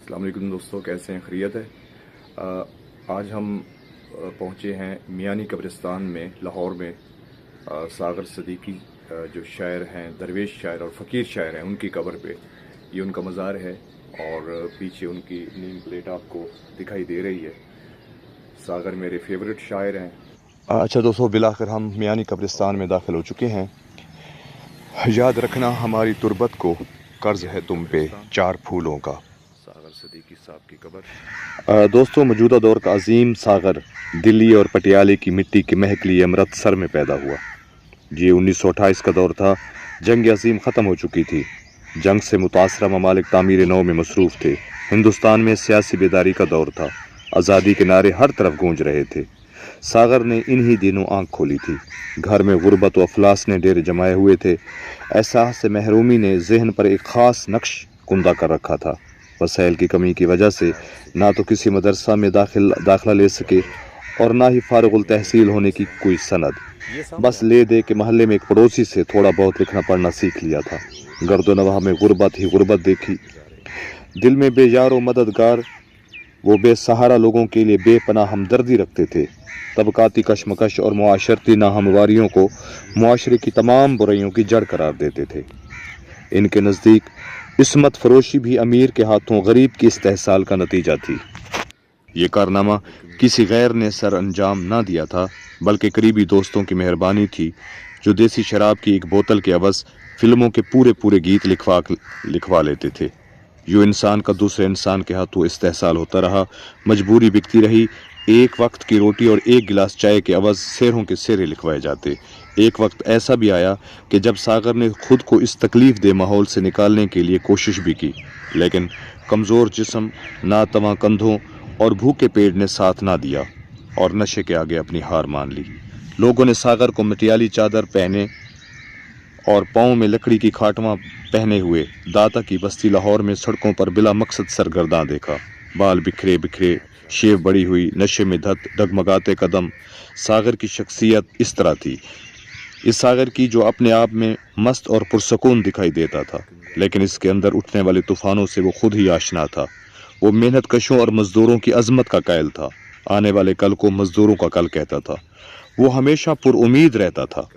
अस्सलाम वालेकुम दोस्तों, कैसे हैं? खैरियत है। आज हम पहुंचे हैं मियानी कब्रिस्तान में, लाहौर में। सागर सदीकी जो शायर हैं, दरवेश शायर और फ़कीर शायर हैं, उनकी कब्र पे ये उनका मज़ार है और पीछे उनकी नेम प्लेट आपको दिखाई दे रही है। सागर मेरे फेवरेट शायर हैं। अच्छा दोस्तों, बिलाखिर हम मियानी कब्रिस्तान में दाखिल हो चुके हैं। याद रखना हमारी तुरबत को कर्ज है तुम पे 4 फूलों का। सागर सदीकी साहब की कब्र। दोस्तों, मौजूदा दौर का अजीम सागर दिल्ली और पटियाले की मिट्टी के महकली अमृतसर में पैदा हुआ। ये 1928 का दौर था। जंग अजीम ख़त्म हो चुकी थी। जंग से मुतासरा ममालिक तामीर नौ में मसरूफ़ थे। हिंदुस्तान में सियासी बेदारी का दौर था। आज़ादी के नारे हर तरफ गूंज रहे थे। सागर ने इन्हीं दिनों आंख खोली थी। घर में गुर्बत व अफलास ने डेरे जमाए हुए थे। एहसास से महरूमी ने जहन पर एक ख़ास नक्श कुंदा कर रखा था। वसाइल की कमी की वजह से ना तो किसी मदरसा में दाखिला ले सके और ना ही फारुगुल तहसील होने की कोई सनद। बस ले दे के महल्ले में एक पड़ोसी से थोड़ा बहुत लिखना पढ़ना सीख लिया था। गर्दो नवाह में गुर्बत ही गुर्बत देखी। दिल में बेजार व मददगार वो बेसहारा लोगों के लिए बेपनाह हमदर्दी रखते थे। तबकाती कशमकश और मुआशरती नाहमवारियों को मुआशरे की तमाम बुराइयों की जड़ करार देते थे। इनके नज़दीक इस्मत फरोशी भी अमीर के हाथों गरीब की इस्तेहसाल का नतीजा थी। ये कारनामा किसी गैर ने सर अंजाम ना दिया था, बल्कि करीबी दोस्तों की मेहरबानी थी, जो देसी शराब की एक बोतल के अवज़ फिल्मों के पूरे गीत लिखवा लेते थे। जो इंसान का दूसरे इंसान के हाथों इस्तेहसाल होता रहा, मजबूरी बिकती रही। एक वक्त की रोटी और एक गिलास चाय के अवज़ शेरों के शेरे लिखवाए जाते। एक वक्त ऐसा भी आया कि जब सागर ने खुद को इस तकलीफ दे माहौल से निकालने के लिए कोशिश भी की, लेकिन कमज़ोर जिस्म, नातवां कंधों और भूखे पेट ने साथ ना दिया और नशे के आगे अपनी हार मान ली। लोगों ने सागर को मटियाली चादर पहने और पाँव में लकड़ी की खाटवां पहने हुए दाता की बस्ती लाहौर में सड़कों पर बिला मकसद सरगर्दां देखा। बाल बिखरे बिखरे, शेव बड़ी हुई, नशे में धत, डगमगाते कदम। सागर की शख्सियत इस तरह थी। इस सागर की जो अपने आप में मस्त और पुरसकून दिखाई देता था, लेकिन इसके अंदर उठने वाले तूफानों से वो खुद ही आशना था। वो मेहनत कशों और मजदूरों की अजमत का कायल था। आने वाले कल को मजदूरों का कल कहता था। वो हमेशा पुरउमीद रहता था।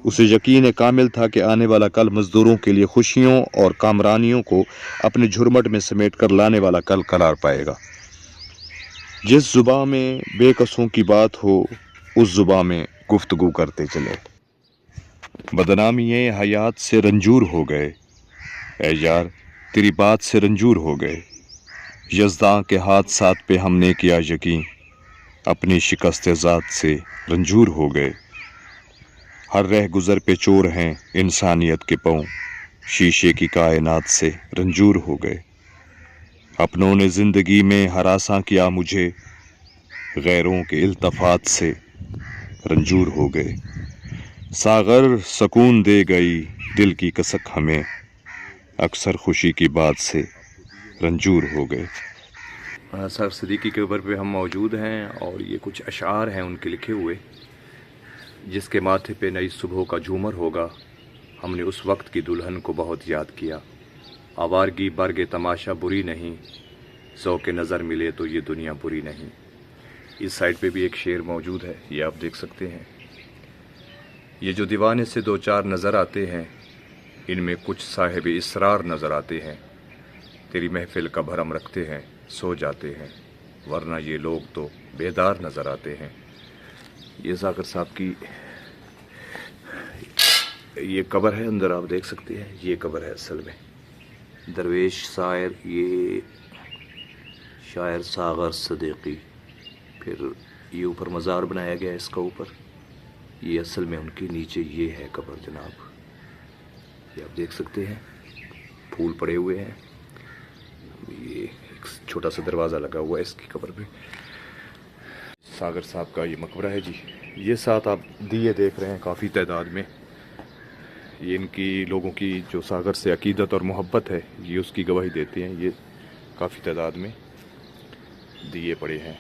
उसे यकीन कामिल था कि आने वाला कल मजदूरों के लिए खुशियों और कामरानियों को अपने झुरमट में समेट कर लाने वाला कल करार पाएगा। जिस जुबां में बेकसों की बात हो, उस जुबां में गुफ्तगू करते चले। बदनामी हयात से रंजूर हो गए, ऐ यार तेरी बात से रंजूर हो गए। यज़दां के हादसात पे हमने किया यकीन, अपनी शिकस्त ज़ात से रंजूर हो गए। हर रह गुज़र पे चोर हैं इंसानियत के पाँव, शीशे की कायनात से रंजूर हो गए। अपनों ने ज़िंदगी में हरासा किया मुझे, गैरों के इल्तफ़ात से रंजूर हो गए। सागर सकून दे गई दिल की कसक हमें, अक्सर खुशी की बात से रंजूर हो गए। सर सदीकी के ऊपर पे हम मौजूद हैं और ये कुछ अशार हैं उनके लिखे हुए। जिसके माथे पे नई सुबह का झूमर होगा, हमने उस वक्त की दुल्हन को बहुत याद किया। आवारगी बरगे तमाशा बुरी नहीं, सौ के नज़र मिले तो ये दुनिया बुरी नहीं। इस साइड पे भी एक शेर मौजूद है, ये आप देख सकते हैं। ये जो दीवाने से दो चार नज़र आते हैं, इनमें कुछ साहिब इसरार नज़र आते हैं। तेरी महफिल का भरम रखते हैं, सो जाते हैं, वरना ये लोग तो बेदार नज़र आते हैं। ये सागर साहब की ये कब्र है, अंदर आप देख सकते हैं। ये कब्र है असल में। दरवेश शायर, ये शायर सागर सदीकी। फिर ये ऊपर मज़ार बनाया गया है इसका ऊपर। ये असल में उनके नीचे ये है कब्र जनाब। ये आप देख सकते हैं, फूल पड़े हुए हैं। ये एक छोटा सा दरवाज़ा लगा हुआ है इसकी कब्र पे। सागर साहब का ये मकबरा है जी। ये साथ आप दिए देख रहे हैं काफ़ी तादाद में। ये इनकी लोगों की जो सागर से अकीदत और मोहब्बत है, ये उसकी गवाही देते हैं। ये काफ़ी तादाद में दिए पड़े हैं।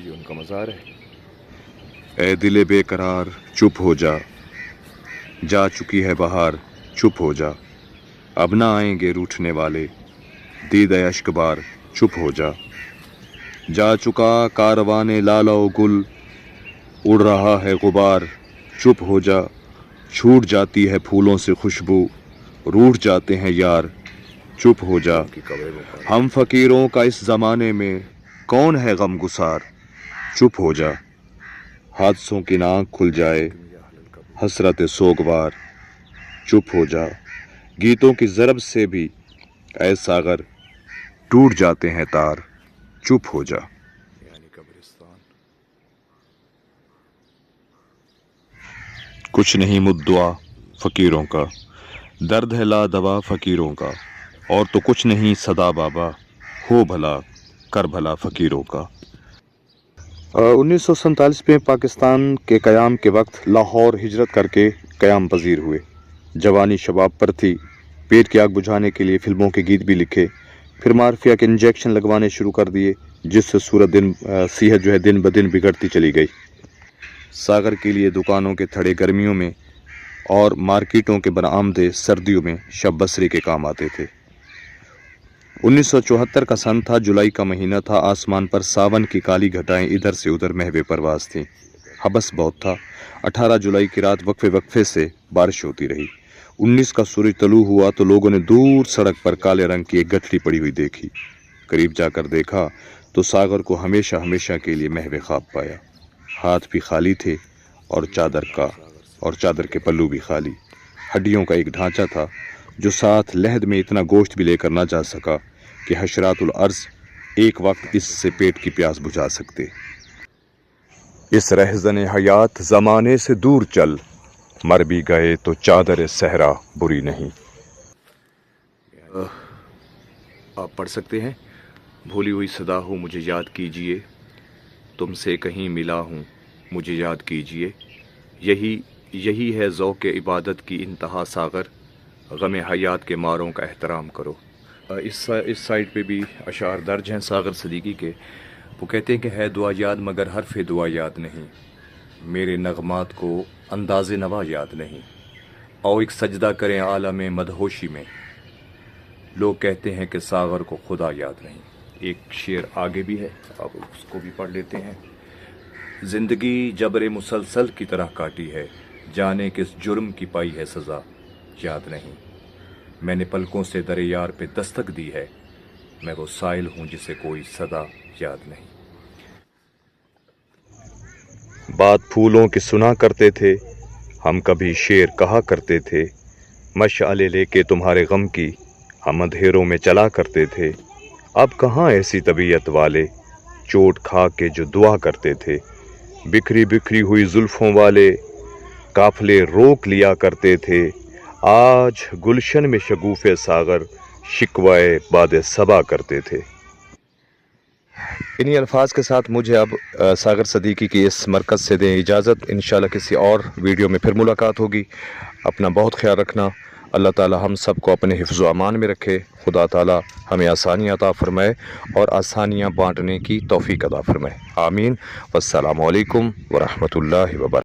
ये उनका मज़ार है। ए दिले बेकरार चुप हो जा, जा चुकी है बहार चुप हो जा, अब ना आएंगे रूठने वाले, दीद अश्क बार चुप हो जा चुका कारवाने लाला ओ गुल, उड़ रहा है गुबार चुप हो जा, छूट जाती है फूलों से खुशबू, रूठ जाते हैं यार चुप हो जा, हम फकीरों का इस ज़माने में कौन है गमगुसार चुप हो जा, हादसों की नाक खुल जाए हसरत सोगवार चुप हो जा, गीतों की ज़रब से भी ऐ सागर टूट जाते हैं तार चुप हो जा। यानी कब्रिस्तान। कुछ नहीं मुद्दुआ फ़कीरों का, दर्द है ला दवा फ़कीरों का, और तो कुछ नहीं सदा बाबा, हो भला कर भला फ़कीरों का। 1947 में पाकिस्तान के क़याम के वक्त लाहौर हिजरत करके क़याम पजीर हुए। जवानी शबाब पर थी, पेट की आग बुझाने के लिए फिल्मों के गीत भी लिखे, फिर मार्फिया के इंजेक्शन लगवाने शुरू कर दिए, जिससे सेहत जो है दिन ब दिन बिगड़ती चली गई। सागर के लिए दुकानों के थड़े गर्मियों में और मार्केटों के बरामदे सर्दियों में शब बसरी के काम आते थे। 1974 का सन था, जुलाई का महीना था, आसमान पर सावन की काली घटाएं इधर से उधर महवे परवास थीं। हबस बहुत था। 18 जुलाई की रात वक्फे वक्फे से बारिश होती रही। 19 का सूरज तलू हुआ तो लोगों ने दूर सड़क पर काले रंग की एक गठरी पड़ी हुई देखी। करीब जाकर देखा तो सागर को हमेशा हमेशा के लिए महवे ख्वाब पाया। हाथ भी खाली थे और चादर के पल्लू भी खाली। हड्डियों का एक ढांचा था जो साथ लहद में इतना गोश्त भी लेकर ना जा सका कि हशरातुल अर्ज एक वक्त इससे पेट की प्यास बुझा सकते। इस रहज़न हयात ज़माने से दूर चल, मर भी गए तो चादर सहरा बुरी नहीं। आप पढ़ सकते हैं। भूली हुई सदा हो मुझे याद कीजिए, तुमसे कहीं मिला हूँ मुझे याद कीजिए, यही है ज़ौक़ इबादत की इंतहा सागर, गम हयात के मारों का एहतराम करो। इस साइड पे भी अशार दर्ज हैं सागर सदीकी के। वो कहते हैं कि है दुआ याद मगर हरफ दुआ याद नहीं, मेरे नगमात को अंदाज़े नवा याद नहीं, आओ एक सजदा करें आलम मदहोशी में, लोग कहते हैं कि सागर को खुदा याद नहीं। एक शेर आगे भी है, अब उसको भी पढ़ लेते हैं। ज़िंदगी जबरे मुसलसल की तरह काटी है, जाने किस जुर्म की पाई है सज़ा याद नहीं, मैंने पलकों से दरे यार पे दस्तक दी है, मैं वो साइल हूँ जिसे कोई सदा याद नहीं। बात फूलों की सुना करते थे हम, कभी शेर कहा करते थे, मशअले लेके तुम्हारे गम की हम अंधेरों में चला करते थे, अब कहाँ ऐसी तबीयत वाले चोट खा के जो दुआ करते थे, बिखरी बिखरी हुई जुल्फ़ों वाले काफ़िले रोक लिया करते थे, आज गुलशन में शगुफ़े सागर शिकवाए बाद सबा करते थे। इन्हीं अल्फाज के साथ मुझे अब सागर सदीकी की इस मरकज़ से दें इजाज़त। इंशाल्लाह किसी और वीडियो में फिर मुलाकात होगी। अपना बहुत ख्याल रखना। अल्लाह ताला हम सब को अपने हिफ्ज़ व अमान में रखे। खुदा ताला हमें आसानियाँ अता फ़रमाए और आसानियाँ बाँटने की तौफ़ीक़ अता फ़रमाए। आमीन। वस्सलामु अलैकुम व रहमतुल्लाहि व बरकातहू।